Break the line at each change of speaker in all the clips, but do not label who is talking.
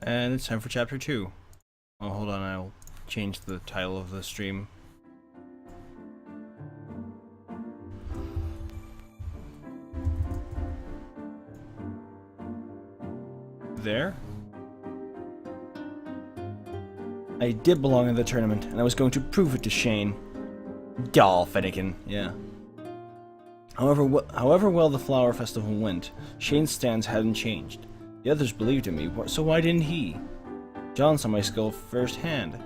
And it's time for chapter 2. Oh, hold on, I'll change the title of the stream. There? I did belong in the tournament, and I was going to prove it to Shane. Finnegan, yeah. However well the flower festival went, Shane's stance hadn't changed. The others believed in me, so why didn't he? John saw my skill firsthand.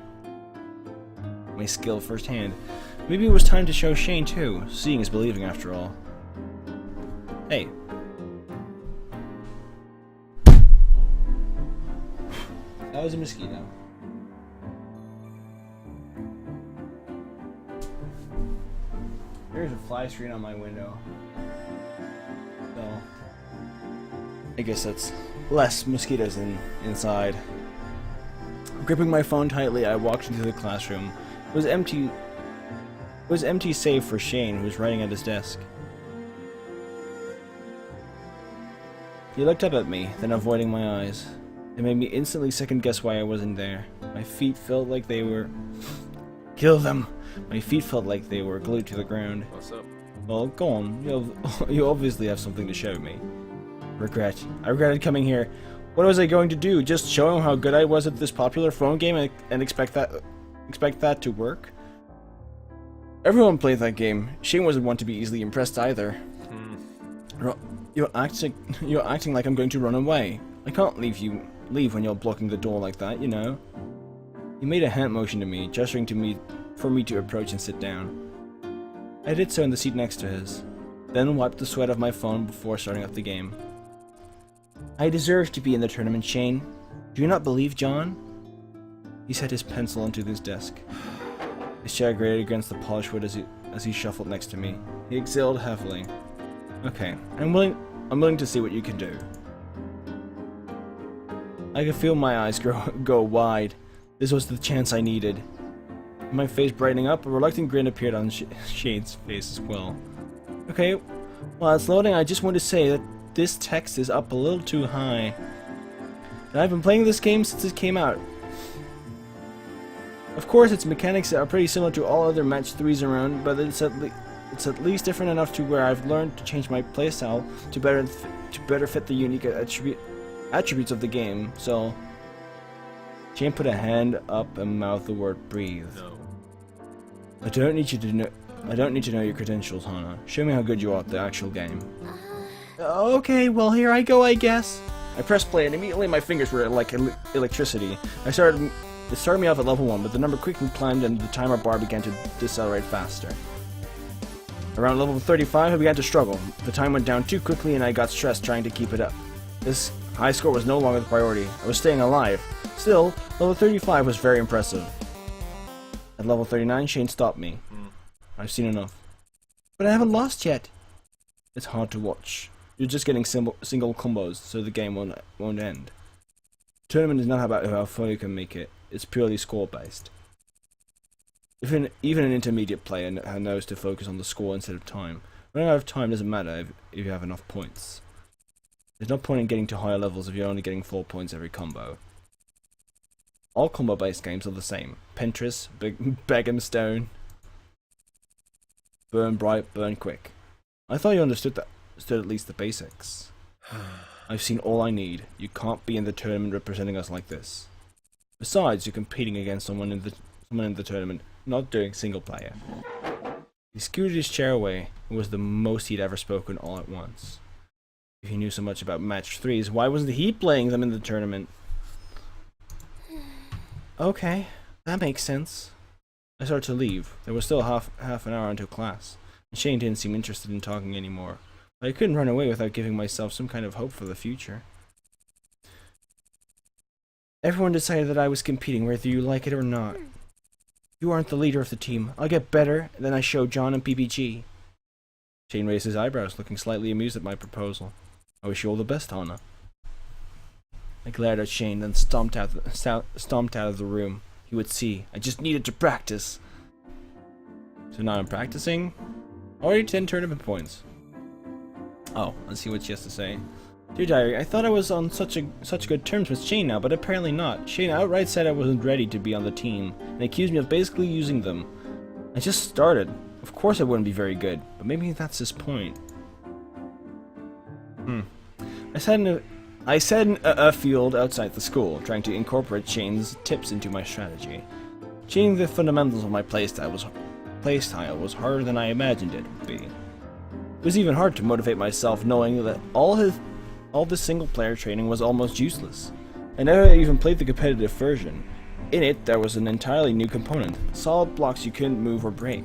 Maybe it was time to show Shane too. Seeing is believing after all. Hey. That was a mosquito. There's a fly screen on my window. So I guess that's less mosquitoes than inside. Gripping my phone tightly, I walked into the classroom. It was empty. It was empty save for Shane, who was writing at his desk. He looked up at me, then avoiding my eyes. It made me instantly second guess why I wasn't there. My feet felt like they were... Kill them! My feet felt like they were glued to the ground.
What's up?
Well, go on. You obviously have something to show me. Regret. I regretted coming here. What was I going to do? Just show him how good I was at this popular phone game and expect that to work? Everyone played that game. Shane wasn't one to be easily impressed either. You're acting like I'm going to run away. I can't leave when you're blocking the door like that, you know. He made a hand motion to me, gesturing to me for me to approach and sit down. I did so in the seat next to his, then wiped the sweat off my phone before starting up the game. I deserve to be in the tournament, Shane. Do you not believe, John? He set his pencil onto his desk. His chair grated against the polished wood as he shuffled next to me. He exhaled heavily. Okay, I'm willing to see what you can do. I could feel my eyes go wide. This was the chance I needed. My face brightening up, a reluctant grin appeared on Shane's face as well. Okay, while it's loading, I just want to say that this text is up a little too high. And I've been playing this game since it came out. Of course, its mechanics are pretty similar to all other match 3s around, but it's at least different enough to where I've learned to change my playstyle to better fit the unique attributes of the game. So, Shane put a hand up and mouthed the word "breathe."
No.
I don't need to know your credentials, Hana. Show me how good you are at the actual game. Okay, well here I go, I guess. I pressed play and immediately my fingers were like electricity. It started me off at level 1, but the number quickly climbed and the timer bar began to decelerate faster. Around level 35, I began to struggle. The time went down too quickly and I got stressed trying to keep it up. This high score was no longer the priority. I was staying alive. Still, level 35 was very impressive. At level 39, Shane stopped me. I've seen enough. But I haven't lost yet. It's hard to watch. You're just getting single combos, so the game won't end. Tournament is not about how far you can make it. It's purely score-based. Even an intermediate player knows to focus on the score instead of time. Running out of time doesn't matter if you have enough points. There's no point in getting to higher levels if you're only getting 4 points every combo. All combo-based games are the same. Pinterest, Begum Stone, burn bright, burn quick. I thought you understood at least the basics. I've seen all I need. You can't be in the tournament representing us like this. Besides, you're competing against someone in the tournament, not doing single player. He scooted his chair away. It was the most he'd ever spoken all at once. If he knew so much about match 3s, why wasn't he playing them in the tournament? Okay, that makes sense. I started to leave. There was still half an hour until class, and Shane didn't seem interested in talking anymore. But I couldn't run away without giving myself some kind of hope for the future. Everyone decided that I was competing whether you like it or not. You aren't the leader of the team. I'll get better, and then I show John and PBG. Shane raised his eyebrows, looking slightly amused at my proposal. I wish you all the best, Hana. I glared at Shane, then stomped out of the room. He would see. I just needed to practice. So now I'm practicing? Already 10 tournament points. Oh, let's see what she has to say. Dear Diary, I thought I was on such good terms with Shane now, but apparently not. Shane outright said I wasn't ready to be on the team, and accused me of basically using them. I just started. Of course I wouldn't be very good, but maybe that's his point. I sat in a field outside the school, trying to incorporate Shane's tips into my strategy. Changing the fundamentals of my playstyle was harder than I imagined it would be. It was even hard to motivate myself knowing that all the single-player training was almost useless. I never even played the competitive version. In it, there was an entirely new component, solid blocks you couldn't move or break.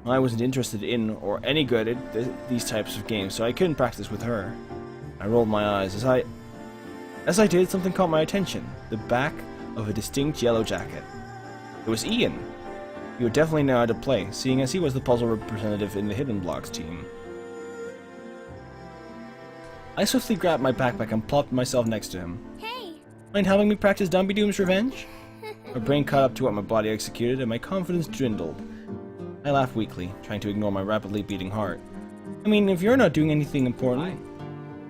I wasn't interested in or any good at these types of games, so I couldn't practice with her. I rolled my eyes. As I did, something caught my attention. The back of a distinct yellow jacket. It was Ian. He would definitely know how to play, seeing as he was the puzzle representative in the Hidden Blocks team. I swiftly grabbed my backpack and plopped myself next to him.
Hey!
Mind helping me practice Dumby Doom's revenge? My brain caught up to what my body executed, and my confidence dwindled. I laughed weakly, trying to ignore my rapidly beating heart. I mean, if you're not doing anything important...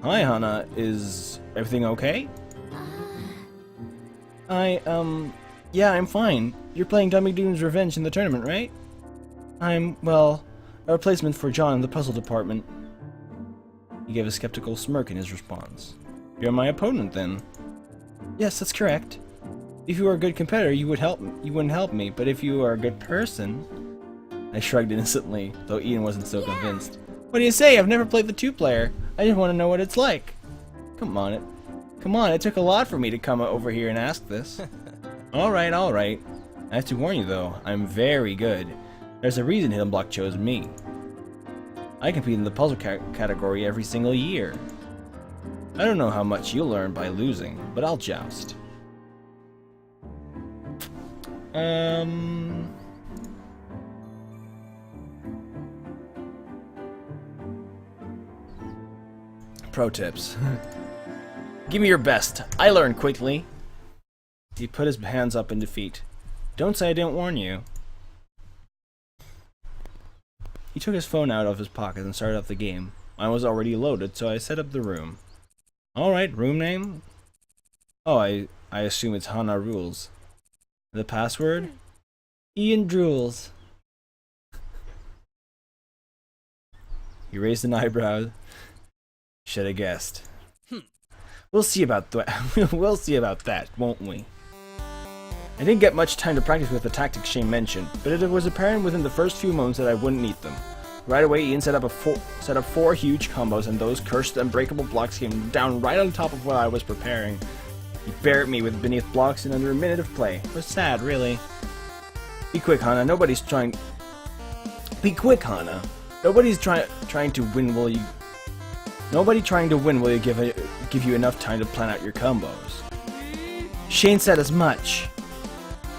Hi, Hana. Is everything okay? Yeah, I'm fine. You're playing Dummy Doom's Revenge in the tournament, right? I'm, well, a replacement for John in the puzzle department. He gave a skeptical smirk in his response. You're my opponent, then? Yes, that's correct. If you were a good competitor, you wouldn't help me, but if you are a good person... I shrugged innocently, though Ian wasn't so convinced. What do you say? I've never played the two-player. I just want to know what it's like. Come on, it took a lot for me to come over here and ask this. Alright. I have to warn you, though, I'm very good. There's a reason Hidden Block chose me. I compete in the puzzle category every single year. I don't know how much you'll learn by losing, but I'll joust. Pro tips. Give me your best. I learn quickly. He put his hands up in defeat. Don't say I didn't warn you. He took his phone out of his pocket and started up the game. Mine was already loaded, so I set up the room. Alright, room name? Oh, I assume it's Hana Rules. The password? Ian Drools. He raised an eyebrow. Should have guessed. We'll see about that, won't we? I didn't get much time to practice with the tactics Shane mentioned, but it was apparent within the first few moments that I wouldn't need them. Right away, Ian set up four huge combos, and those cursed unbreakable blocks came down right on top of what I was preparing. He buried me with beneath blocks in under a minute of play. It was sad, really. Be quick, Hana. Nobody's trying to win. Nobody trying to win will give you enough time to plan out your combos. Shane said as much.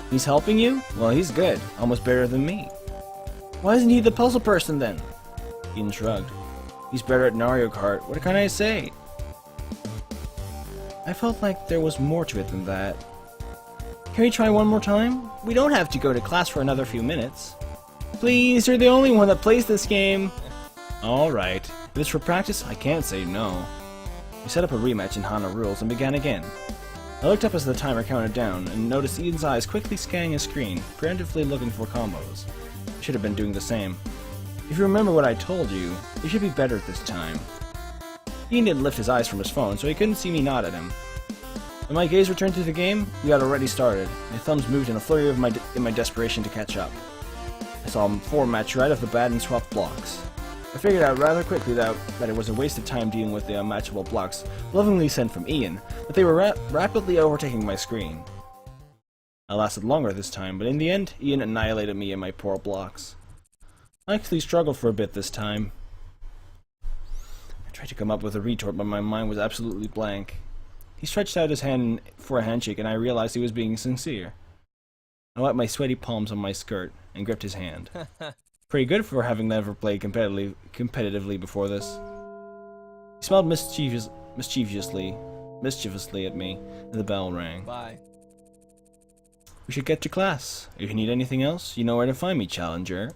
He's helping you? Well, he's good. Almost better than me. Why isn't he the puzzle person then? Ian shrugged. He's better at Mario Kart. What can I say? I felt like there was more to it than that. Can we try one more time? We don't have to go to class for another few minutes. Please, you're the only one that plays this game. Alright. If it's for practice, I can't say no. We set up a rematch in Hana Rules and began again. I looked up as the timer counted down and noticed Ian's eyes quickly scanning his screen, preemptively looking for combos. I should have been doing the same. If you remember what I told you, you should be better at this time. Ian didn't lift his eyes from his phone, so he couldn't see me nod at him. When my gaze returned to the game, we had already started. My thumbs moved in a flurry in my desperation to catch up. I saw him match right off the bat and swap blocks. I figured out rather quickly that it was a waste of time dealing with the unmatchable blocks lovingly sent from Ian, but they were rapidly overtaking my screen. I lasted longer this time, but in the end, Ian annihilated me and my poor blocks. I actually struggled for a bit this time. I tried to come up with a retort, but my mind was absolutely blank. He stretched out his hand for a handshake, and I realized he was being sincere. I wiped my sweaty palms on my skirt and gripped his hand. Pretty good for having never played competitively before this. He smiled mischievously at me, and the bell rang.
Bye.
We should get to class. If you need anything else, you know where to find me, Challenger.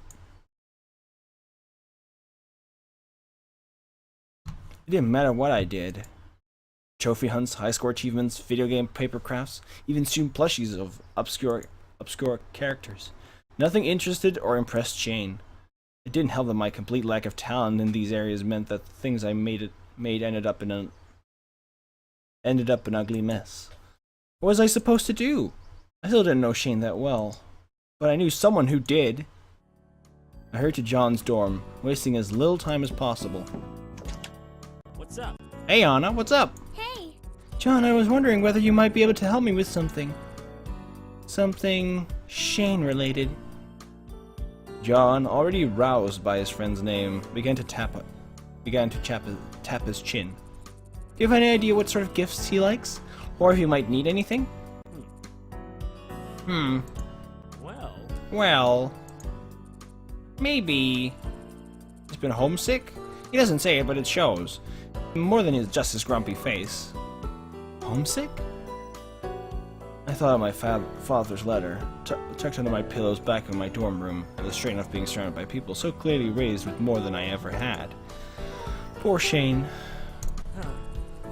It didn't matter what I did. Trophy hunts, high score achievements, video game paper crafts, even student plushies of obscure characters. Nothing interested or impressed Shane. It didn't help that my complete lack of talent in these areas meant that the things I made ended up an ugly mess. What was I supposed to do? I still didn't know Shane that well, but I knew someone who did. I hurried to John's dorm, wasting as little time as possible.
What's up?
Hey Anna, what's up?
Hey!
John, I was wondering whether you might be able to help me with something. Something Shane related. John, already roused by his friend's name, began to tap his chin. Do you have any idea what sort of gifts he likes? Or if you might need anything? Well, maybe he's been homesick? He doesn't say it, but it shows. More than just his grumpy face. Homesick? I thought of my father's letter, tucked under my pillows back in my dorm room. I was straight enough being surrounded by people so clearly raised with more than I ever had. Poor Shane.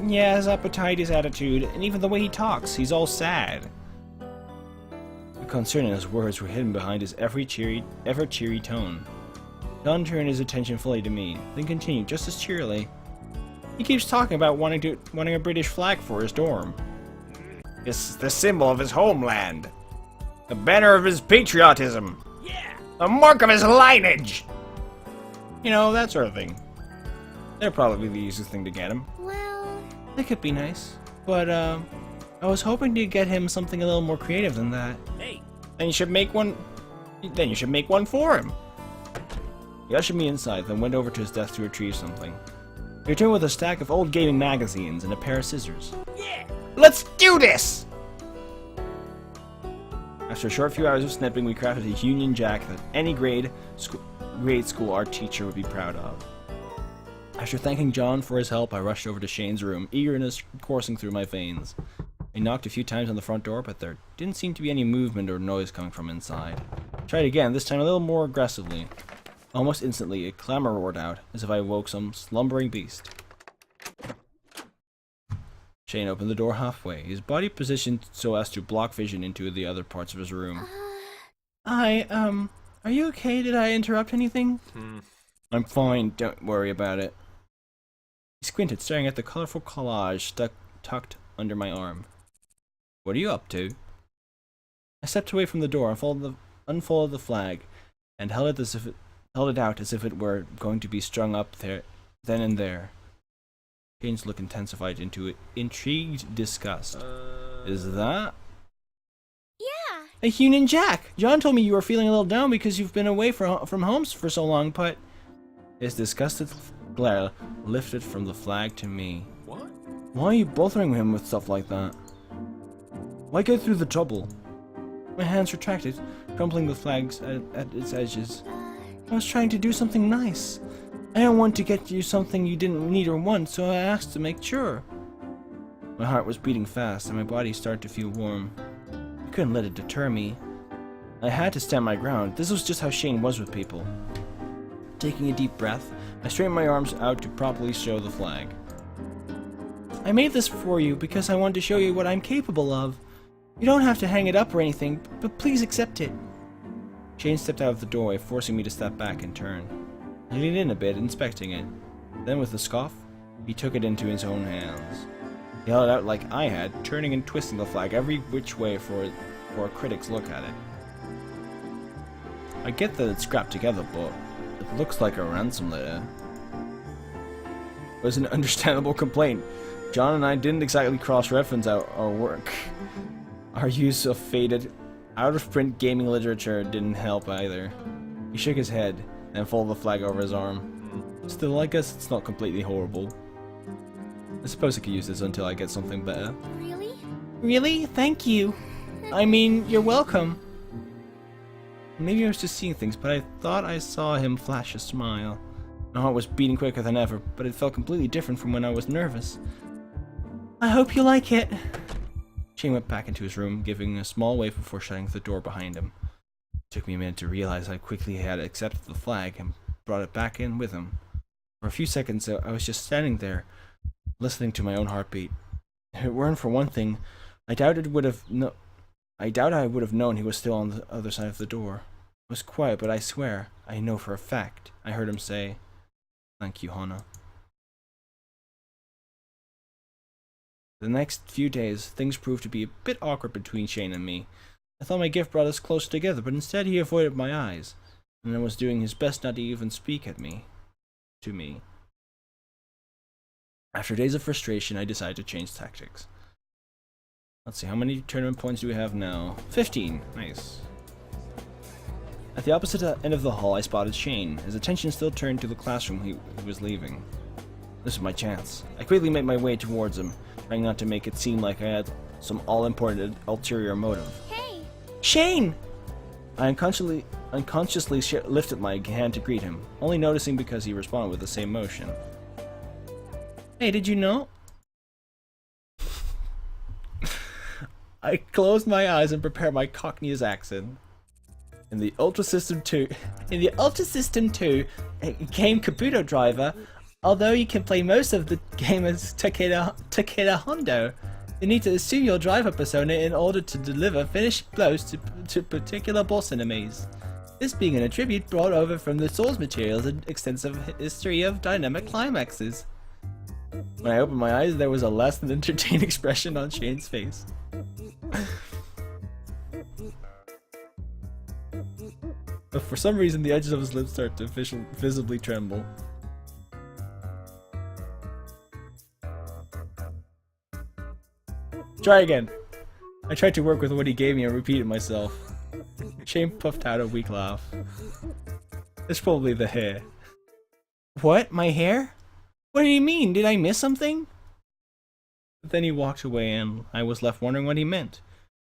Yeah, his appetite, his attitude, and even the way he talks, he's all sad. The concern in his words were hidden behind his ever-cheery tone. John turned his attention fully to me, then continued just as cheerily. He keeps talking about wanting a British flag for his dorm. It's the symbol of his homeland. The banner of his patriotism.
Yeah!
The mark of his lineage. You know, that sort of thing. They're probably the easiest thing to get him.
Well...
That could be nice. But, I was hoping to get him something a little more creative than that.
Hey!
Then you should make one... Then you should make one for him. He ushered me inside, then went over to his desk to retrieve something. He returned with a stack of old gaming magazines and a pair of scissors.
Yeah!
Let's do this! After a short few hours of snipping, we crafted a Union Jack that any grade school art teacher would be proud of. After thanking John for his help, I rushed over to Shane's room, eagerness coursing through my veins. I knocked a few times on the front door, but there didn't seem to be any movement or noise coming from inside. I tried again, this time a little more aggressively. Almost instantly, a clamor roared out, as if I woke some slumbering beast. Shane opened the door halfway, his body positioned so as to block vision into the other parts of his room. Are you okay? Did I interrupt anything? I'm fine, don't worry about it. He squinted, staring at the colorful collage tucked under my arm. What are you up to? I stepped away from the door, unfolded the flag, and held it out as if it were going to be strung up there, then and there. Shane's look intensified into intrigued disgust. Is that?
Yeah!
A Union Jack! John told me you were feeling a little down because you've been away from home for so long, but... His disgusted glare lifted from the flag to me.
What?
Why are you bothering him with stuff like that? Why go through the trouble? My hands retracted, crumpling the flags at its edges. I was trying to do something nice. I don't want to get you something you didn't need or want, so I asked to make sure. My heart was beating fast, and my body started to feel warm. I couldn't let it deter me. I had to stand my ground. This was just how Shane was with people. Taking a deep breath, I straightened my arms out to properly show the flag. I made this for you because I wanted to show you what I'm capable of. You don't have to hang it up or anything, but please accept it. Shane stepped out of the doorway, forcing me to step back and turn. I leaned in a bit, inspecting it. Then, with a scoff, he took it into his own hands. He held it out like I had, turning and twisting the flag every which way for a critic's look at it. I get that it's scrapped together, but it looks like a ransom letter. It was an understandable complaint. John and I didn't exactly cross-reference our work. Our use of faded, out-of-print gaming literature didn't help either. He shook his head and folded the flag over his arm. Still, I guess it's not completely horrible. I suppose I could use this until I get something better.
Really?
Really? Thank you. I mean, you're welcome. Maybe I was just seeing things, but I thought I saw him flash a smile. My heart was beating quicker than ever, but it felt completely different from when I was nervous. I hope you like it. Shane went back into his room, giving a small wave before shutting the door behind him. It took me a minute to realize how quickly he had accepted the flag and brought it back in with him. For a few seconds, I was just standing there, listening to my own heartbeat. If it weren't for one thing, I doubt I would have known he was still on the other side of the door. It was quiet, but I swear, I know for a fact, I heard him say, "Thank you, Hana." The next few days, things proved to be a bit awkward between Shane and me. I thought my gift brought us closer together, but instead he avoided my eyes, and then was doing his best not to even speak to me. After days of frustration, I decided to change tactics. Let's see, how many tournament points do we have now? 15! Nice. At the opposite end of the hall, I spotted Shane. His attention still turned to the classroom he was leaving. This was my chance. I quickly made my way towards him, trying not to make it seem like I had some all-important ulterior motive.
Hey!
Shane! I unconsciously lifted my hand to greet him, only noticing because he responded with the same motion. Hey, did you know? I closed my eyes and prepared my Cockney's accent. In the Ultra System 2, game Kabuto Driver, although you can play most of the game as Takeda Hondo, you need to assume your driver persona in order to deliver finished blows to particular boss enemies. This being an attribute brought over from the source material's extensive history of dynamic climaxes. When I opened my eyes, there was a less than entertained expression on Shane's face. But for some reason, the edges of his lips start to visibly tremble. Try again. I tried to work with what he gave me and repeated myself. Shane puffed out a weak laugh. It's probably the hair. What? My hair? What do you mean? Did I miss something? But then he walked away and I was left wondering what he meant.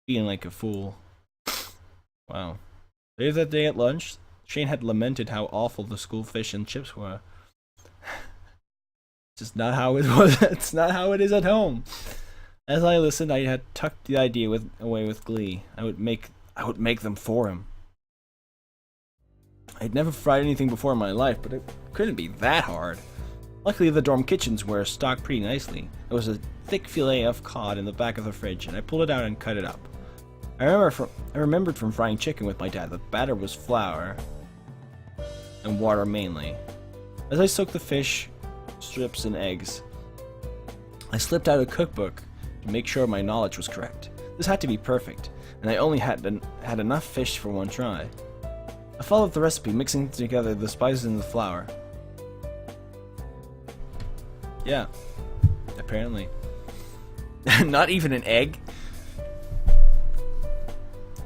Feeling like a fool. Wow. Later that day at lunch, Shane had lamented how awful the school fish and chips were. It's just not how it was. It's not how it is at home. As I listened, I had tucked the idea away with glee. I would make them for him. I'd never fried anything before in my life, but it couldn't be that hard. Luckily, the dorm kitchens were stocked pretty nicely. There was a thick fillet of cod in the back of the fridge, and I pulled it out and cut it up. I remembered from frying chicken with my dad that the batter was flour and water mainly. As I soaked the fish, strips, and eggs, I slipped out a cookbook to make sure my knowledge was correct. This had to be perfect, and I only had enough fish for one try. I followed the recipe, mixing together the spices and the flour. Yeah, apparently. Not even an egg?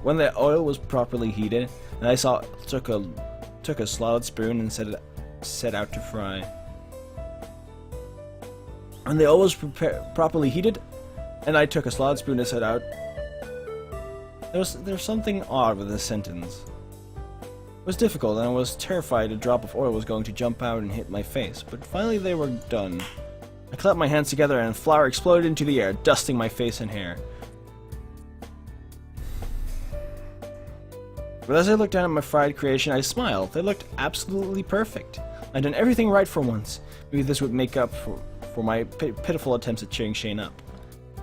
When the oil was properly heated, and I took a slotted spoon and set out to fry. When the oil was properly heated, and I took a slotted spoon and set out. There's something odd with this sentence. It was difficult, and I was terrified a drop of oil was going to jump out and hit my face, but finally they were done. I clapped my hands together and flour exploded into the air, dusting my face and hair. But as I looked down at my fried creation, I smiled. They looked absolutely perfect. I'd done everything right for once. Maybe this would make up for my pitiful attempts at cheering Shane up.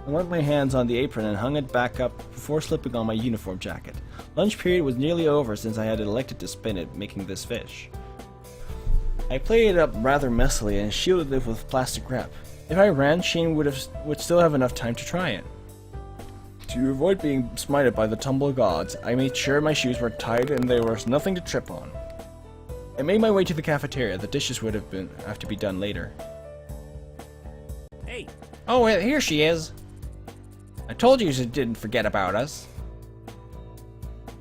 I wiped my hands on the apron and hung it back up before slipping on my uniform jacket. Lunch period was nearly over since I had elected to spend it making this fish. I played it up rather messily and shielded it with plastic wrap. If I ran, Shane would still have enough time to try it. To avoid being smited by the tumble gods, I made sure my shoes were tied and there was nothing to trip on. I made my way to the cafeteria. The dishes would have to be done later.
Hey!
Oh, well, here she is. I told you didn't forget about us.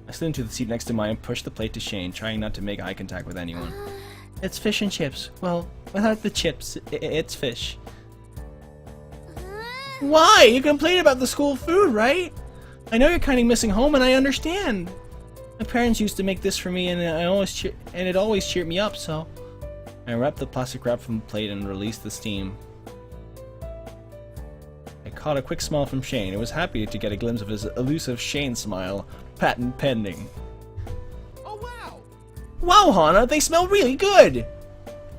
I slid into the seat next to mine and pushed the plate to Shane, trying not to make eye contact with anyone. It's fish and chips. Well, without the chips, it's fish. Why? You complain about the school food, right? I know you're kind of missing home, and I understand. My parents used to make this for me, and it always cheered me up. So, I wrapped the plastic wrap from the plate and released the steam. I caught a quick smile from Shane. I was happy to get a glimpse of his elusive Shane smile, patent pending.
Oh wow!
Wow, Hana, they smell really good!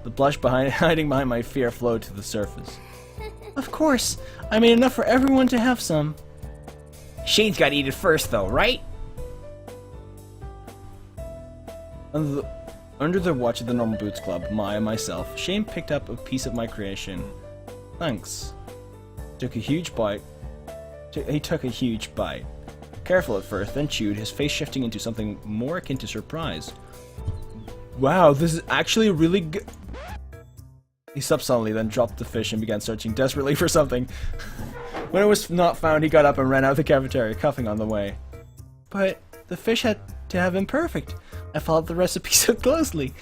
The blush hiding behind my fear flowed to the surface. Of course. I made enough for everyone to have some. Shane's gotta eat it first, though, right? Under the watch of the Normal Boots Club, Maya and myself, Shane picked up a piece of my creation. Thanks. Took a huge bite. He took a huge bite. Careful at first, then chewed, his face shifting into something more akin to surprise. Wow, this is actually really good. He stopped suddenly, then dropped the fish and began searching desperately for something. When it was not found, he got up and ran out of the cafeteria, coughing on the way. But the fish had to have been perfect. I followed the recipe so closely.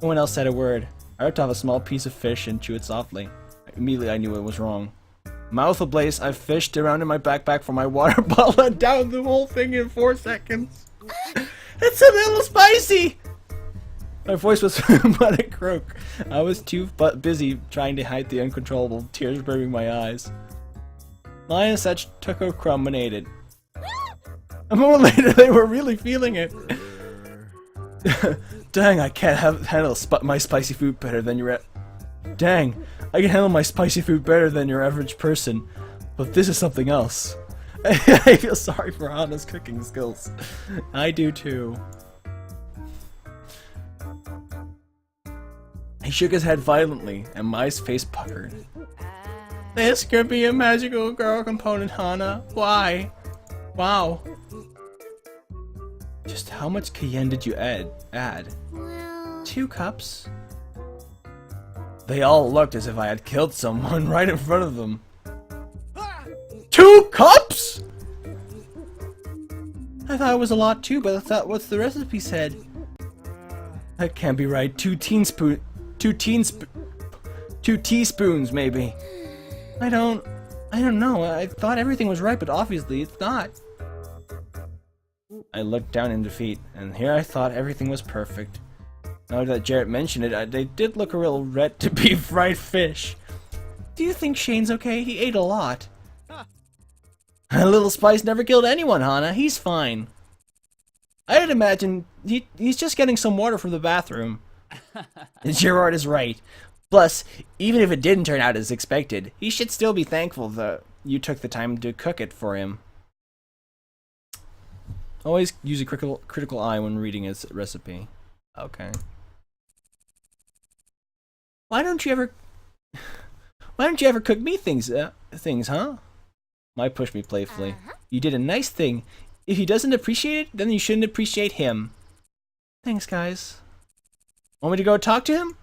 No one else said a word. I ripped off a small piece of fish and chewed it softly. Immediately I knew it was wrong. Mouth ablaze, I fished around in my backpack for my water bottle and downed the whole thing in 4 seconds. It's a little spicy! My voice was but a croak. I was too busy trying to hide the uncontrollable tears brimming my eyes. Maya and Seth took a crumb and ate it. A moment later, they were really feeling it. Dang, I can't handle my spicy food better than your. Dang, I can handle my spicy food better than your average person, but this is something else. I feel sorry for Hana's cooking skills. I do too. He shook his head violently, and Maya's face puckered. This could be a magical girl component, Hana. Why? Wow. Just how much cayenne did you add?
Well...
2 cups. They all looked as if I had killed someone right in front of them. 2 cups?! I thought it was a lot too, but that's not what the recipe said. That can't be right. 2 teaspoons, maybe. I don't know. I thought everything was right, but obviously it's not. I looked down in defeat, and here I thought everything was perfect. Now that Jarrett mentioned it, they did look a little red to be fried fish. Do you think Shane's okay? He ate a lot. A little spice never killed anyone, Hana. He's fine. I'd imagine he's just getting some water from the bathroom. Gerard is right. Plus, even if it didn't turn out as expected, he should still be thankful that you took the time to cook it for him. Always use a critical eye when reading his recipe. Okay. Why don't you ever cook me things, huh? Mike pushed me playfully. You did a nice thing. If he doesn't appreciate it, then you shouldn't appreciate him. Thanks, guys. Want me to go talk to him?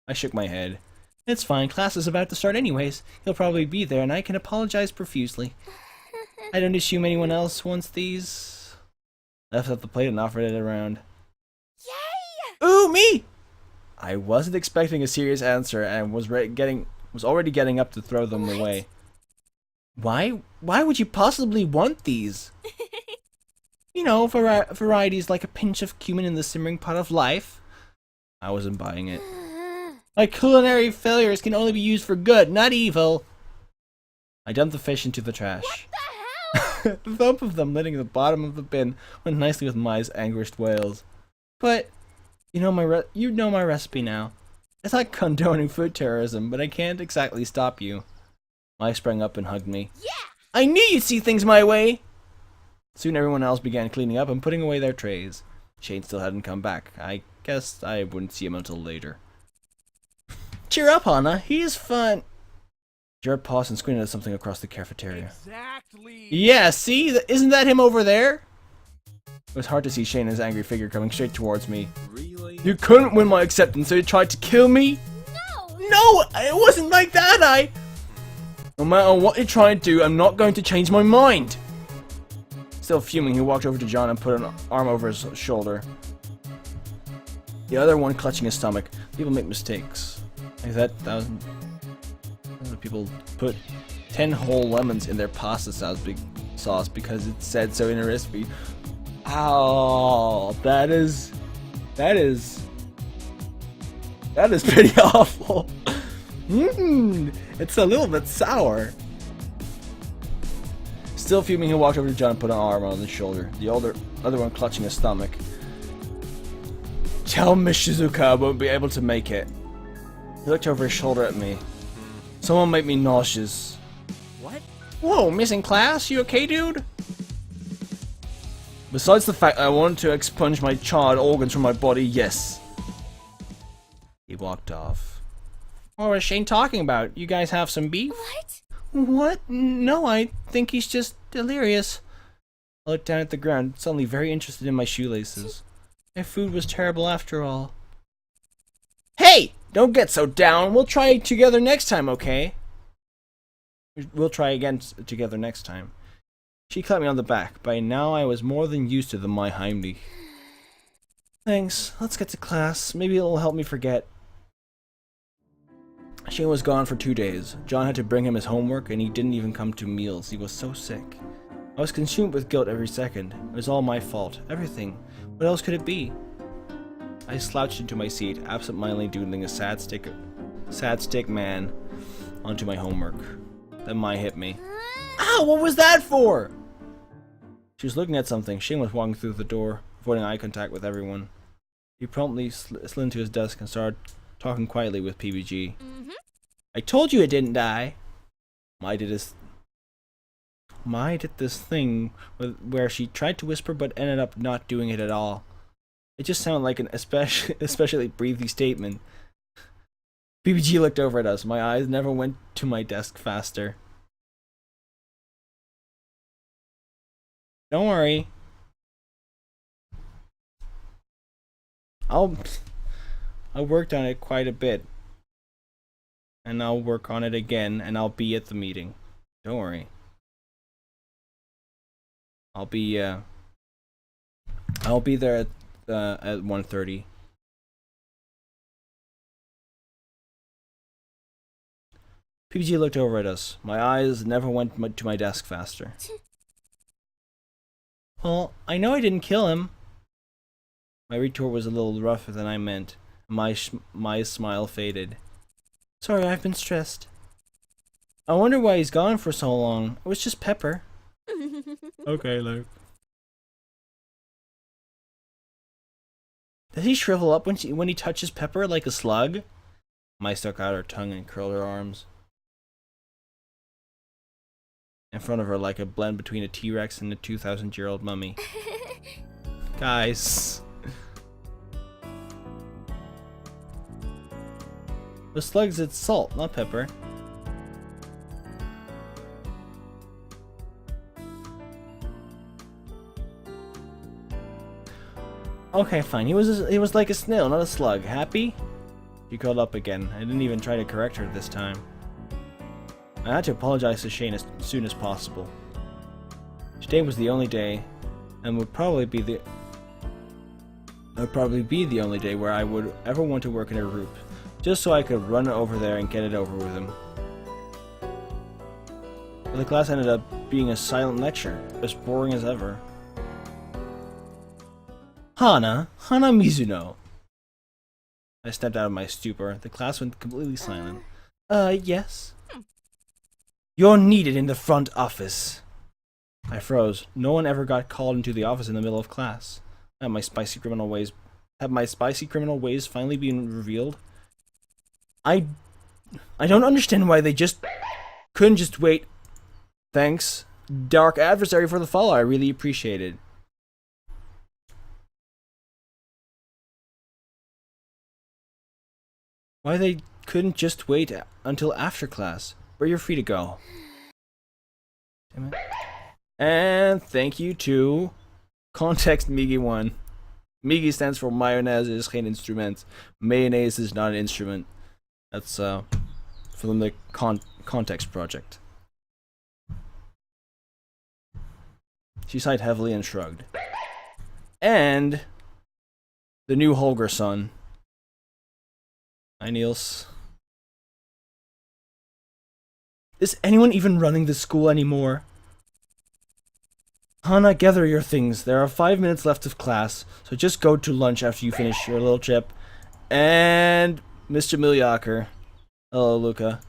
I shook my head. It's fine. Class is about to start anyways. He'll probably be there, and I can apologize profusely. I don't assume anyone else wants these. I left up the plate and offered it around.
Yay!
Ooh, me! I wasn't expecting a serious answer and was already getting up to throw them away. Why would you possibly want these? You know, varieties like a pinch of cumin in the simmering pot of life. I wasn't buying it. My culinary failures can only be used for good, not evil. I dumped the fish into the trash.
What the hell?
The thump of them littering the bottom of the bin went nicely with Mai's anguished wails. But you know my recipe now. It's not condoning food terrorism, but I can't exactly stop you. Mai sprang up and hugged me.
Yeah!
I knew you'd see things my way! Soon everyone else began cleaning up and putting away their trays. Shane still hadn't come back. I guess I wouldn't see him until later. Cheer up, Hana. He's fun. Jared paused and squinted at something across the cafeteria.
Exactly.
Yeah, see? Isn't that him over there? It was hard to see Shane and his angry figure coming straight towards me.
Really?
You couldn't win my acceptance, so you tried to kill me? No, it wasn't like that, No matter what you try and do, I'm not going to change my mind. Still fuming, he walked over to John and put an arm over his shoulder. The other one clutching his stomach. People make mistakes. Like that, people put 10 whole lemons in their pasta sauce because it said so in a recipe. Ow, that is pretty awful. It's a little bit sour. Still fuming, he walked over to John and put an arm on his shoulder. The other one clutching his stomach. Tell Miss Shizuka I won't be able to make it. He looked over his shoulder at me. Someone made me nauseous.
What?
Whoa, missing class? You okay, dude? Besides the fact I wanted to expunge my charred organs from my body, yes. He walked off. What was Shane talking about? You guys have some beef?
What?
What? No, I think he's just delirious. I looked down at the ground, suddenly very interested in my shoelaces. My food was terrible after all. Hey! Don't get so down. We'll try together next time, okay? We'll try again together next time. She clapped me on the back. By now I was more than used to the My Heimlich. Thanks. Let's get to class. Maybe it'll help me forget. Shane was gone for 2 days. John had to bring him his homework, and he didn't even come to meals. He was so sick. I was consumed with guilt every second. It was all my fault. Everything. What else could it be? I slouched into my seat, absent-mindedly doodling a sad stick man onto my homework. Then Mai hit me. Ow! What was that for? She was looking at something. Shane was walking through the door, avoiding eye contact with everyone. He promptly slid into his desk and started talking quietly with PBG. I told you it didn't die. Mai did this thing where she tried to whisper but ended up not doing it at all. It just sounded like an especially breathy statement. PBG looked over at us. My eyes never went to my desk faster. Don't worry. I worked on it quite a bit. And I'll work on it again, and I'll be at the meeting. Don't worry. I'll be there at 1:30. PPG looked over at us. My eyes never went to my desk faster. Well, I know I didn't kill him. My retort was a little rougher than I meant. My smile faded. Sorry, I've been stressed. I wonder why he's gone for so long. It was just Pepper. Okay, Luke. Does he shrivel up when he touches Pepper like a slug? Mai stuck out her tongue and curled her arms in front of her like a blend between a T-Rex and a 2,000-year-old mummy. Guys. The slugs, it's salt, not pepper. Okay, fine. He was like a snail, not a slug. Happy? She curled up again. I didn't even try to correct her this time. I had to apologize to Shane as soon as possible. Today was the only day, and would probably be the only day where I would ever want to work in a group, just so I could run over there and get it over with him. But the class ended up being a silent lecture, as boring as ever. Hana Mizuno. I stepped out of my stupor. The class went completely silent. Yes? You're needed in the front office. I froze. No one ever got called into the office in the middle of class. Have my spicy criminal ways finally been revealed? I don't understand why they just couldn't just wait. Thanks, Dark Adversary, for the follow. I really appreciate it. Why they couldn't just wait until after class. But you're free to go. Damn it. And thank you to Context Migi1. Migi stands for Mayonnaise is geen instrument. Mayonnaise is not an instrument. That's from the Context project. She sighed heavily and shrugged. And the new Holger son. Hi, Niels. Is anyone even running the school anymore? Hana, gather your things. There are 5 minutes left of class, so just go to lunch after you finish your little trip. And Mr. Milyaker. Hello, Luca.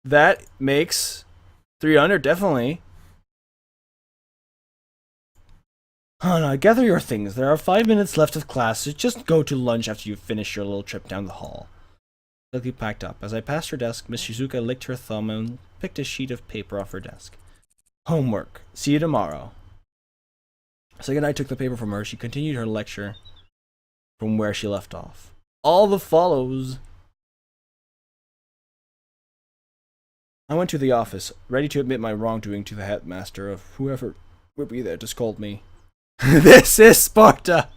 That makes 300, definitely. Hana, gather your things. There are 5 minutes left of class, so just go to lunch after you finish your little trip down the hall. Quickly packed up. As I passed her desk, Miss Shizuka licked her thumb and picked a sheet of paper off her desk. Homework. See you tomorrow. The second I took the paper from her, she continued her lecture from where she left off. All the follows. I went to the office, ready to admit my wrongdoing to the headmaster of whoever would be there to scold me. This is Sparta!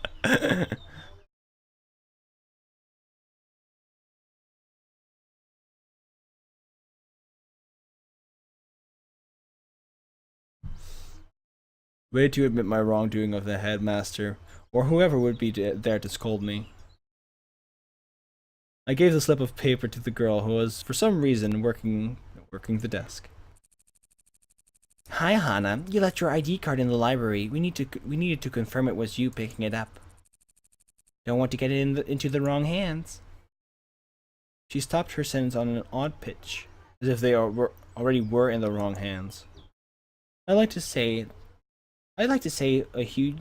Ready to admit my wrongdoing of the headmaster, or whoever would be there to scold me. I gave the slip of paper to the girl who was, for some reason, working the desk. Hi, Hana. You left your ID card in the library. We needed to confirm it was you picking it up. Don't want to get it into the wrong hands. She stopped her sentence on an odd pitch, as if they already were in the wrong hands. I like to say a huge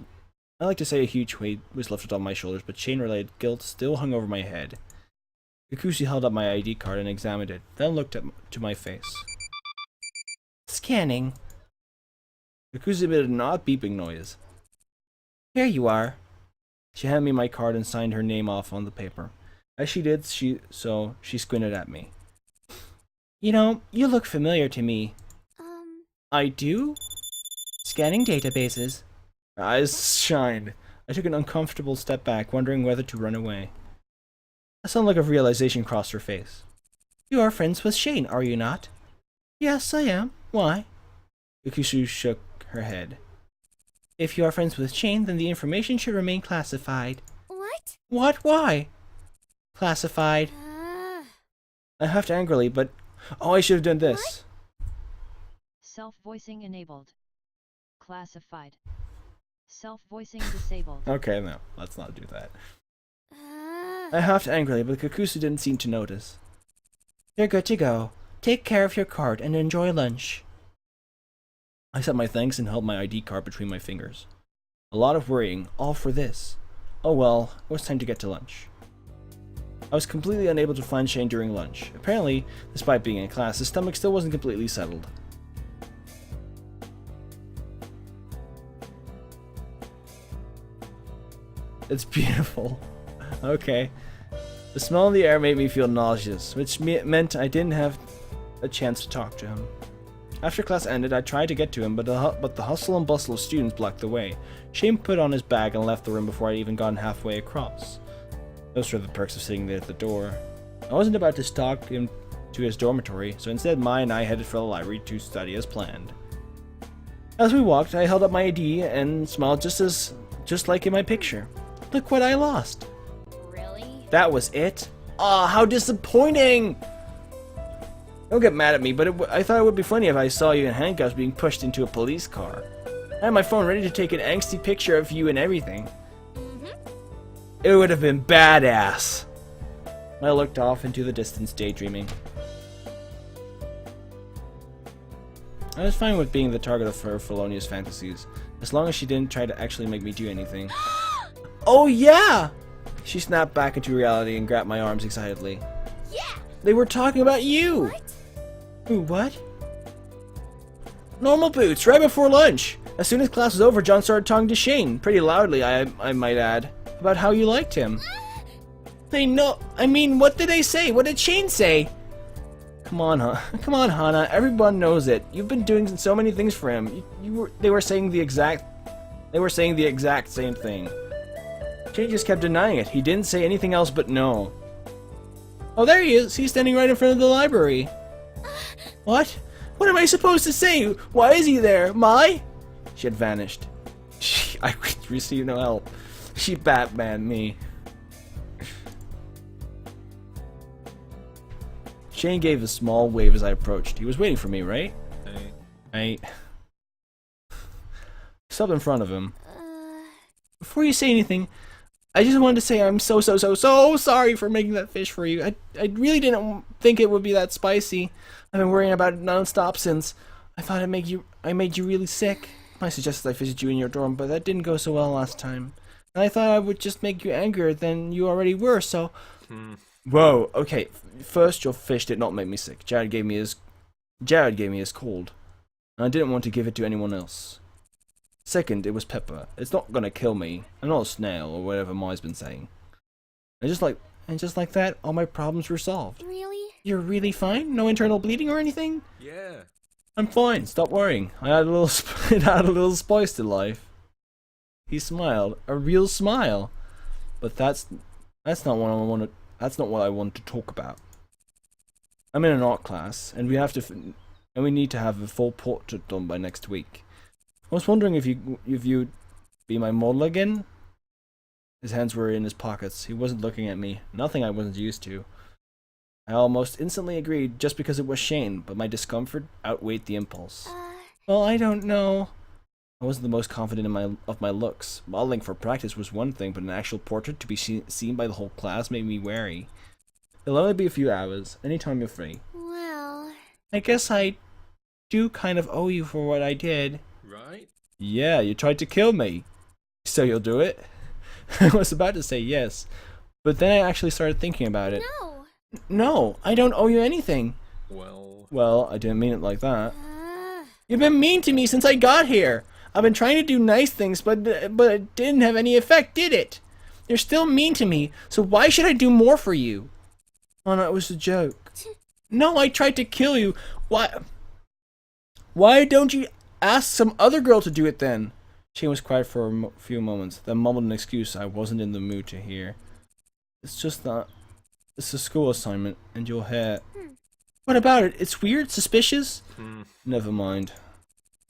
weight was lifted on my shoulders, but shame-related guilt still hung over my head. Kikuchi held up my ID card and examined it, then looked to my face. Scanning. Kikuchi emitted an odd beeping noise. Here you are. She handed me my card and signed her name off on the paper. As she did, she squinted at me. You know, you look familiar to me. I do? Scanning databases. Her eyes shined. I took an uncomfortable step back, wondering whether to run away. A sudden look of realization crossed her face. You are friends with Shane, are you not? Yes, I am. Why? Kikuchi shook her head. If you are friends with Shane, then the information should remain classified.
What?
What? Why? Classified. I huffed angrily, but... Oh, I should have done this.
Self-voicing enabled. Classified. Self-voicing disabled.
Okay, no, let's not do that. I huffed angrily, but Kikuchi didn't seem to notice. You're good to go. Take care of your card and enjoy lunch. I said my thanks and held my ID card between my fingers. A lot of worrying, all for this. Oh well, it was time to get to lunch. I was completely unable to find Shane during lunch. Apparently, despite being in class, his stomach still wasn't completely settled. It's beautiful. Okay. The smell in the air made me feel nauseous, which meant I didn't have a chance to talk to him. After class ended, I tried to get to him, but the hustle and bustle of students blocked the way. Shane put on his bag and left the room before I'd even gotten halfway across. Those were the perks of sitting there at the door. I wasn't about to stalk him to his dormitory, so instead Mai and I headed for the library to study as planned. As we walked, I held up my ID and smiled just like in my picture. Look what I lost.
Really?
That was it? Ah, how disappointing! Don't get mad at me, but I thought it would be funny if I saw you in handcuffs being pushed into a police car. I had my phone ready to take an angsty picture of you and everything. It would have been badass. I looked off into the distance, daydreaming. I was fine with being the target of her felonious fantasies, as long as she didn't try to actually make me do anything. Oh yeah! She snapped back into reality and grabbed my arms excitedly.
Yeah!
They were talking about you!
What?
Ooh, what? Normal boots, right before lunch. As soon as class was over, John started talking to Shane, pretty loudly, I might add, about how you liked him. They know. I mean, what did they say? What did Shane say? Come on, Hana. Everyone knows it. You've been doing so many things for him. They were saying the exact same thing. Shane just kept denying it. He didn't say anything else but no. Oh, there he is. He's standing right in front of the library. What? What am I supposed to say? Why is he there? Mai? She had vanished. I received no help. She Batman me. Shane gave a small wave as I approached. He was waiting for me, right? I stopped in front of him. Before you say anything, I just wanted to say I'm so sorry for making that fish for you. I really didn't think it would be that spicy. I've been worrying about it non-stop since. I thought I made you really sick. I suggested I visit you in your dorm, but that didn't go so well last time. And I thought I would just make you angrier than you already were, so... Whoa, okay. First, your fish did not make me sick. Jared gave me his cold. And I didn't want to give it to anyone else. Second, it was pepper. It's not gonna kill me. I'm not a snail, or whatever Mai's been saying. And just like that, all my problems were solved.
Really?
You're really fine? No internal bleeding or anything?
Yeah.
I'm fine. Stop worrying. I had a little, it added a little spice to life. He smiled, a real smile. But that's not what I want to. That's not what I want to talk about. I'm in an art class, and we need to have a full portrait done by next week. I was wondering if you'd be my model again. His hands were in his pockets. He wasn't looking at me. Nothing I wasn't used to. I almost instantly agreed just because it was Shane, but my discomfort outweighed the impulse. Well, I don't know. I wasn't the most confident of my looks. Modeling for practice was one thing, but an actual portrait to be seen by the whole class made me wary. It'll only be a few hours, anytime you're free.
Well...
I guess I do kind of owe you for what I did.
Right?
Yeah, you tried to kill me. So you'll do it? I was about to say yes, but then I actually started thinking about it.
No!
No, I don't owe you anything.
Well,
I didn't mean it like that. You've been mean to me since I got here. I've been trying to do nice things, but it didn't have any effect, did it? You're still mean to me, so why should I do more for you? Oh no, it was a joke. No, I tried to kill you. Why don't you ask some other girl to do it then? Shane was quiet for a few moments, then mumbled an excuse I wasn't in the mood to hear. It's just that. It's a school assignment, and you'll hear. What about it? It's weird? Suspicious? Never mind.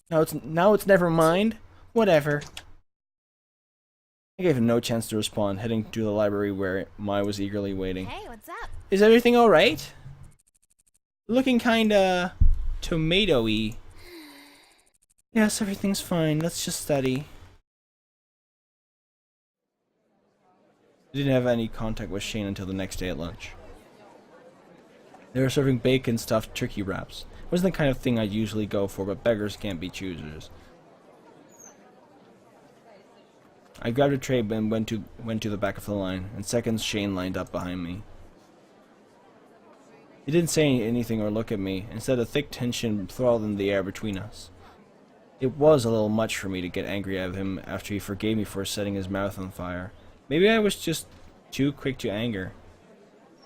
Now it's never mind? Whatever. I gave him no chance to respond, heading to the library where Mai was eagerly waiting.
Hey, what's up?
Is everything alright? Looking kinda... tomato-y. Yes, everything's fine. Let's just study. I didn't have any contact with Shane until the next day at lunch. They were serving bacon stuffed turkey wraps. It wasn't the kind of thing I'd usually go for, but beggars can't be choosers. I grabbed a tray and went to the back of the line, and seconds Shane lined up behind me. He didn't say anything or look at me. Instead, a thick tension thrilled in the air between us. It was a little much for me to get angry at him after he forgave me for setting his mouth on fire. Maybe I was just too quick to anger.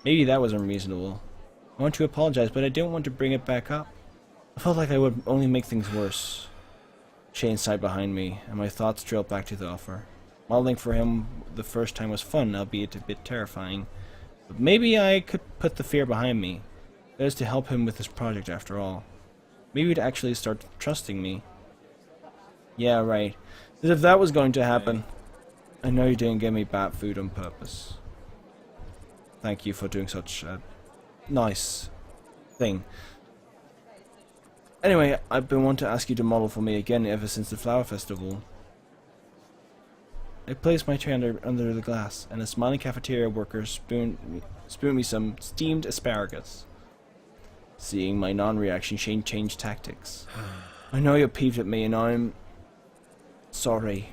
Maybe that was unreasonable. I want to apologize, but I didn't want to bring it back up. I felt like I would only make things worse. Shane sighed behind me, and my thoughts trailed back to the offer. Modeling for him the first time was fun, albeit a bit terrifying. But maybe I could put the fear behind me. That is to help him with his project after all. Maybe he'd actually start trusting me. Yeah, right. As if that was going to happen. I know you didn't give me bad food on purpose. Thank you for doing such a nice thing. Anyway, I've been wanting to ask you to model for me again ever since the flower festival. I placed my tray under the glass, and a smiling cafeteria worker spooned me some steamed asparagus. Seeing my non-reaction, Shane changed tactics. I know you're peeved at me, and I'm sorry.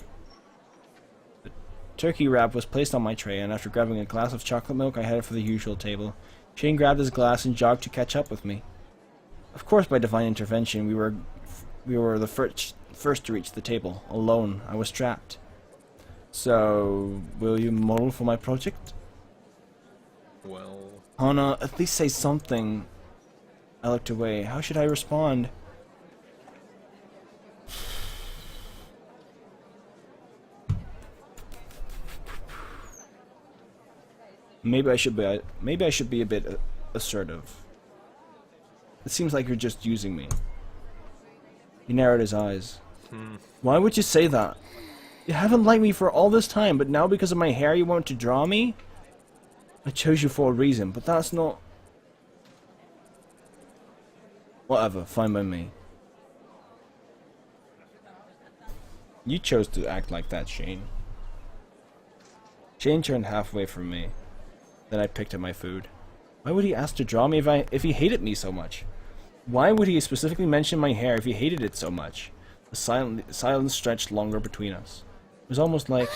The turkey wrap was placed on my tray, and after grabbing a glass of chocolate milk, I headed for the usual table. Shane grabbed his glass and jogged to catch up with me. Of course, by divine intervention, we were the first to reach the table. Alone, I was trapped. So, will you model for my project?
well,
Hana, at least say something. I looked away. How should I respond? Maybe I should be a bit assertive. It seems like you're just using me. He narrowed his eyes. Why would you say that? You haven't liked me for all this time, but now because of my hair you want to draw me? I chose you for a reason, but that's not... Whatever, fine by me. You chose to act like that, Shane. Shane turned halfway from me. Then I picked at my food. Why would he ask to draw me if he hated me so much? Why would he specifically mention my hair if he hated it so much? The silence stretched longer between us. It was almost like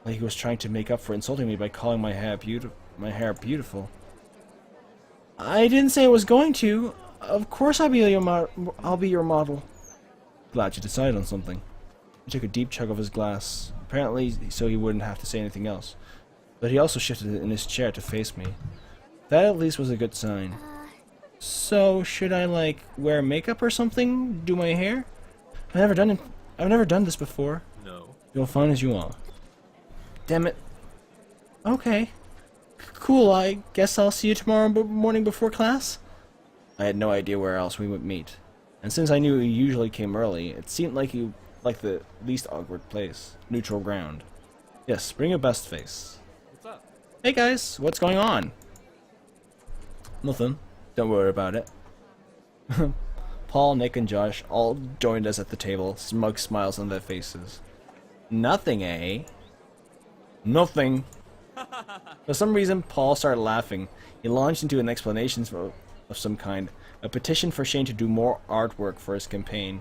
he was trying to make up for insulting me by calling my hair beautiful. I didn't say I was going to. Of course I'll be your model. Glad you decided on something. He took a deep chug of his glass, apparently so he wouldn't have to say anything else. But he also shifted in his chair to face me. That at least was a good sign. So, should I, like, wear makeup or something? Do my hair? I've never done this before.
No.
You're fine as you are. Damn it. Okay. Cool, I guess I'll see you tomorrow morning before class? I had no idea where else we would meet. And since I knew he usually came early, it seemed like the least awkward place. Neutral ground. Yes, bring your best face.
What's up?
Hey guys, what's going on? Nothing. Don't worry about it. Paul, Nick, and Josh all joined us at the table, smug smiles on their faces. Nothing, eh? Nothing. For some reason, Paul started laughing. He launched into an explanation of some kind. A petition for Shane to do more artwork for his campaign.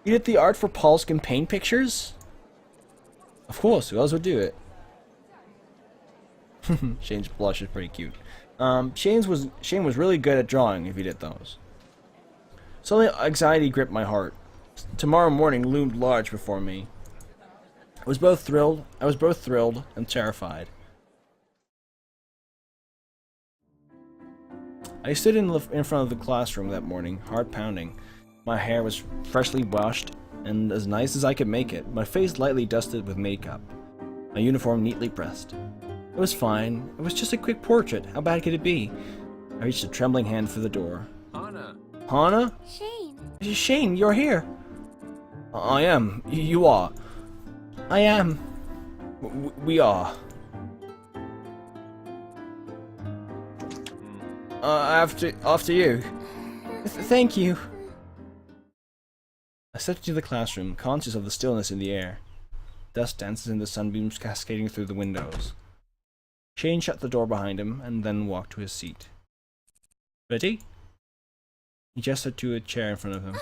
You did the art for Paul's campaign pictures? Of course, who else would do it? Shane's blush is pretty cute. Shane was really good at drawing if he did those. Suddenly, anxiety gripped my heart. Tomorrow morning loomed large before me. I was both thrilled and terrified. I stood in front of the classroom that morning, heart pounding. My hair was freshly washed and as nice as I could make it, my face lightly dusted with makeup, my uniform neatly pressed. It was fine. It was just a quick portrait. How bad could it be? I reached a trembling hand for the door.
Hana.
Hana?
Shane.
Shane, you're here. I am. You are. I am. We are. After you. Thank you. I stepped into the classroom, conscious of the stillness in the air. Dust dances in the sunbeams cascading through the windows. Shane shut the door behind him and then walked to his seat. Ready? He gestured to a chair in front of him.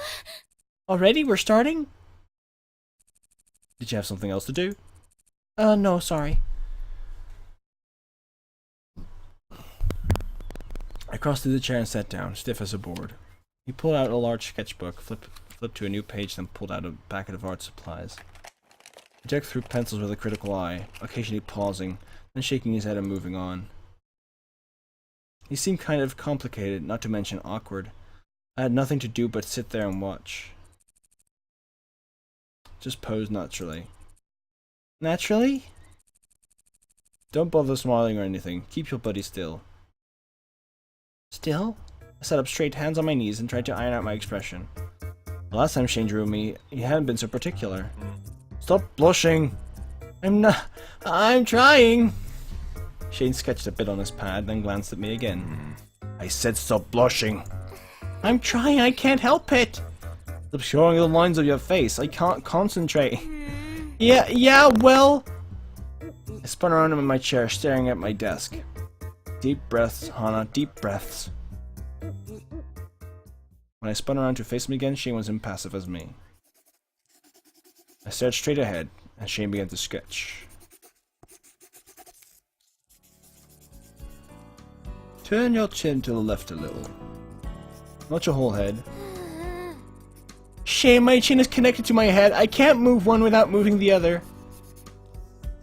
Already? We're starting? Did you have something else to do? No, sorry. I crossed through the chair and sat down, stiff as a board. He pulled out a large sketchbook, flipped to a new page, then pulled out a packet of art supplies. He checked through pencils with a critical eye, occasionally pausing, then shaking his head and moving on. He seemed kind of complicated, not to mention awkward. I had nothing to do but sit there and watch. Just pose naturally. Naturally? Don't bother smiling or anything. Keep your body still. Still? I sat up straight, hands on my knees, and tried to iron out my expression. The last time Shane drew me, he hadn't been so particular. Stop blushing! I'm trying! Shane sketched a bit on his pad, then glanced at me again. I said stop blushing! I'm trying, I can't help it! Stop showing the lines of your face, I can't concentrate. Yeah, well... I spun around in my chair, staring at my desk. Deep breaths, Hana, deep breaths. When I spun around to face him again, Shane was impassive as me. I stared straight ahead, and Shane began to sketch. Turn your chin to the left a little. Not your whole head. Shane, my chin is connected to my head. I can't move one without moving the other.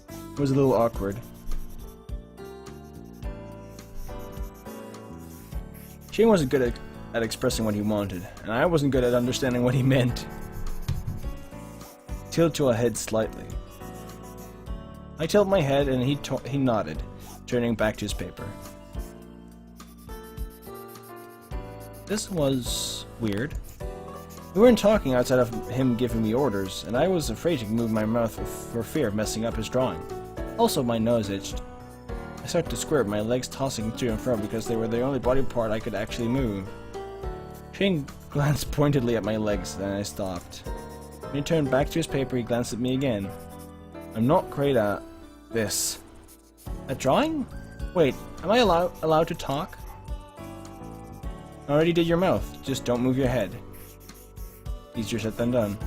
It was a little awkward. Shane wasn't good at expressing what he wanted, and I wasn't good at understanding what he meant. Tilt your head slightly. I tilted my head, and he nodded, turning back to his paper. This was weird. We weren't talking outside of him giving me orders, and I was afraid to move my mouth for fear of messing up his drawing. Also, my nose itched. I started to squirt, my legs tossing to and fro because they were the only body part I could actually move. Shane glanced pointedly at my legs, then I stopped. When he turned back to his paper, he glanced at me again. I'm not great at this. At drawing? Wait, am I allowed to talk? I already did your mouth, just don't move your head. Easier said than done.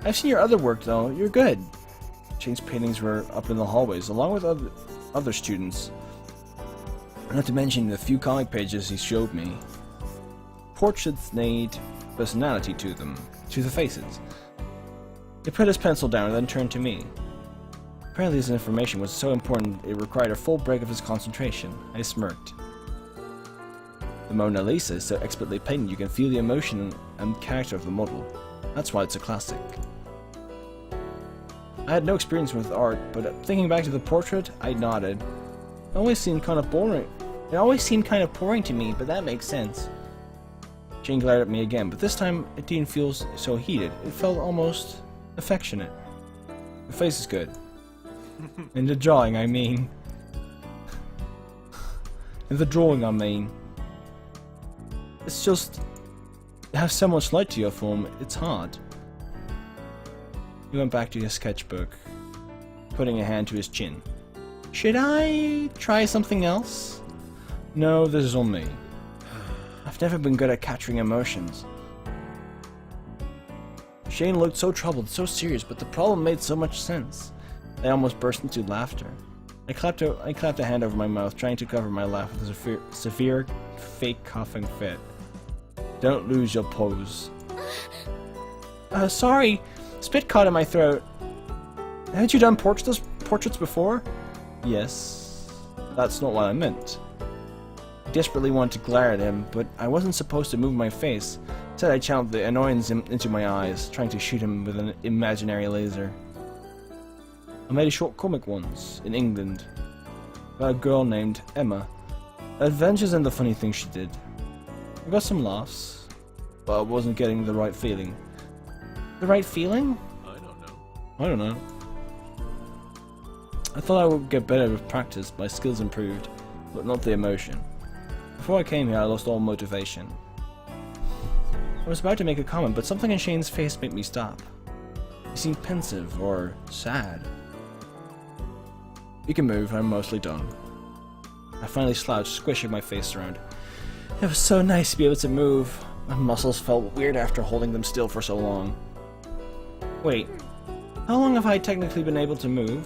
I've seen your other work, though. You're good. Shane's paintings were up in the hallways, along with other students. Not to mention the few comic pages he showed me. Portraits need personality to them, to the faces. He put his pencil down and then turned to me. Apparently his information was so important it required a full break of his concentration. I smirked. The Mona Lisa is so expertly painted you can feel the emotion and character of the model. That's why it's a classic. I had no experience with art, but thinking back to the portrait, I nodded. It always seemed kind of boring. It always seemed kind of boring to me, but that makes sense. Shane glared at me again, but this time it didn't feel so heated. It felt almost affectionate. The face is good. In the drawing, I mean. In the drawing, I mean. It's just... You have so much light to your form, it's hard. He went back to his sketchbook, putting a hand to his chin. Should I try something else? No, this is on me. I've never been good at capturing emotions. Shane looked so troubled, so serious, but the problem made so much sense. I almost burst into laughter. I clapped a hand over my mouth, trying to cover my laugh with a severe fake coughing fit. Don't lose your pose. Sorry. Spit caught in my throat. Haven't you done portraits before? Yes. That's not what I meant. I desperately wanted to glare at him, but I wasn't supposed to move my face. Instead I channeled the annoyance into my eyes, trying to shoot him with an imaginary laser. I made a short comic once, in England, about a girl named Emma. Adventures and the funny things she did. I got some laughs, but I wasn't getting the right feeling. The right feeling? I don't know. I thought I would get better with practice, my skills improved, but not the emotion. Before I came here, I lost all motivation. I was about to make a comment, but something in Shane's face made me stop. He seemed pensive, or sad. You can move, I'm mostly done. I finally slouched, squishing my face around. It was so nice to be able to move. My muscles felt weird after holding them still for so long. Wait, how long have I technically been able to move?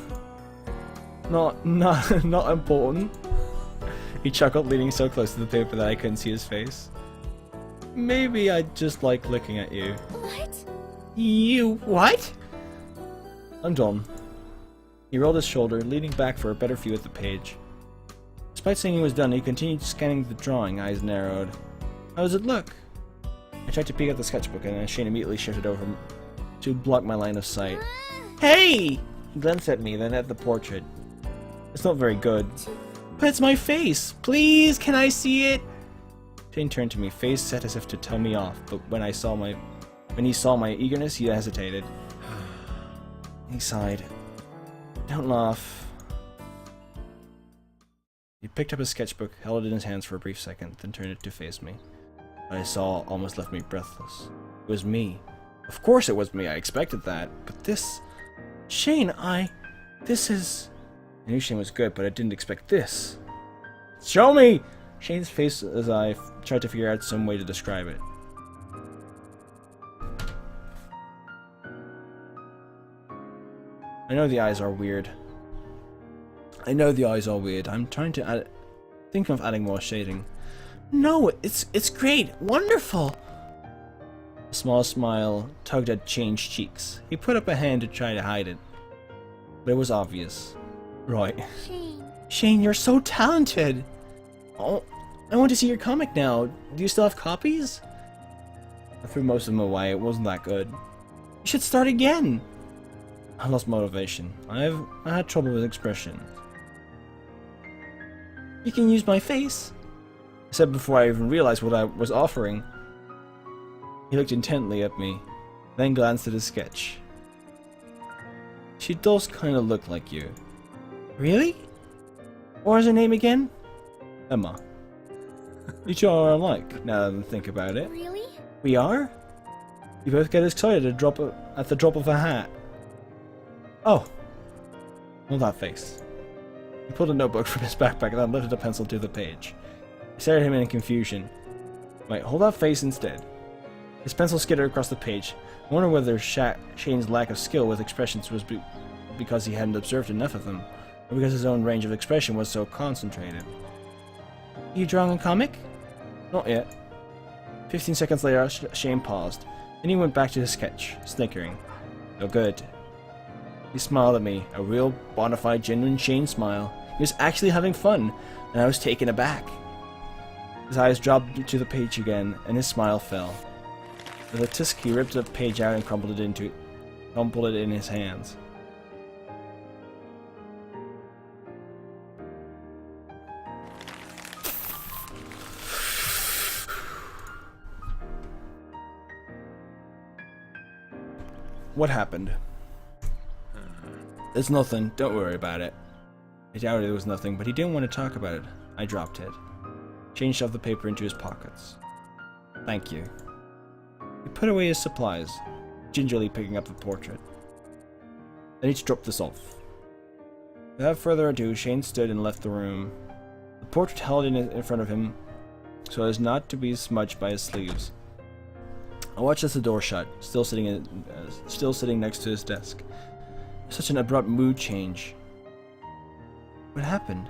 Not important. He chuckled, leaning so close to the paper that I couldn't see his face. Maybe I just like looking at you.
What?
You what? I'm done. He rolled his shoulder, leaning back for a better view at the page. Despite saying he was done, he continued scanning the drawing, eyes narrowed. How does it look? I tried to peek at the sketchbook, and Shane immediately shifted over to block my line of sight. Hey! He glanced at me, then at the portrait. It's not very good. But it's my face! Please, can I see it? Shane turned to me, face set as if to tell me off, but when he saw my eagerness, he hesitated. He sighed. Don't laugh. He picked up his sketchbook, held it in his hands for a brief second, then turned it to face me. What I saw almost left me breathless. It was me. Of course it was me, I expected that. But this... Shane, this is... I knew Shane was good, but I didn't expect this. Show me! Shane's face as I tried to figure out some way to describe it. I know the eyes are weird. I'm trying to think of adding more shading. No, it's great. Wonderful. A small smile tugged at Shane's cheeks. He put up a hand to try to hide it. But it was obvious. Right. Shane, you're so talented. Oh, I want to see your comic now. Do you still have copies? I threw most of them away. It wasn't that good. You should start again. I lost motivation. I had trouble with expression. You can use my face, I said before I even realized what I was offering. He looked intently at me, then glanced at his sketch. She does kind of look like you. Really? What was her name again? Emma. You two are alike, now that I think about it.
Really?
We are? You both get excited at the drop of a hat. Oh. Not that face. He pulled a notebook from his backpack and then lifted a pencil to the page. I stared at him in confusion. Wait, hold that face instead. His pencil skittered across the page. I wonder whether Shane's lack of skill with expressions was because he hadn't observed enough of them, or because his own range of expression was so concentrated. Are you drawing a comic? Not yet. 15 seconds later, Shane paused. Then he went back to his sketch, snickering. No good. He smiled at me, a real, bona fide, genuine Shane smile. He was actually having fun, and I was taken aback. His eyes dropped to the page again, and his smile fell. With a tisk, he ripped the page out and crumpled it in his hands. What happened? There's nothing. Don't worry about it. I doubted there was nothing, but he didn't want to talk about it. I dropped it. Shane shoved the paper into his pockets. Thank you. He put away his supplies, gingerly picking up the portrait. Then he dropped this off. Without further ado, Shane stood and left the room. The portrait held in front of him so as not to be smudged by his sleeves. I watched as the door shut, still sitting next to his desk. Such an abrupt mood change. What happened?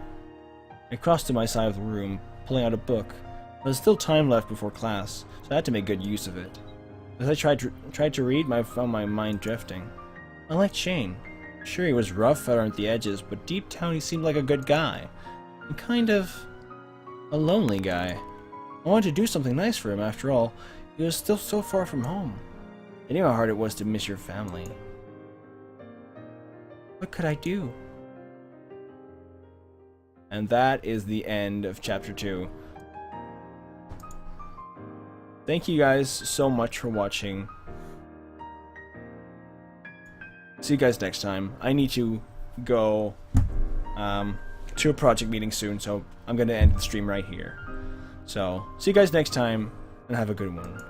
I crossed to my side of the room, pulling out a book. There was still time left before class, so I had to make good use of it. As I tried to read, I found my mind drifting. I liked Shane. Sure, he was rough around the edges, but deep down he seemed like a good guy. And kind of a lonely guy. I wanted to do something nice for him, after all. He was still so far from home. I knew how hard it was to miss your family. What could I do? And that is the end of Chapter 2. Thank you guys so much for watching. See you guys next time. I need to go to a project meeting soon, so I'm going to end the stream right here. So, see you guys next time, and have a good one.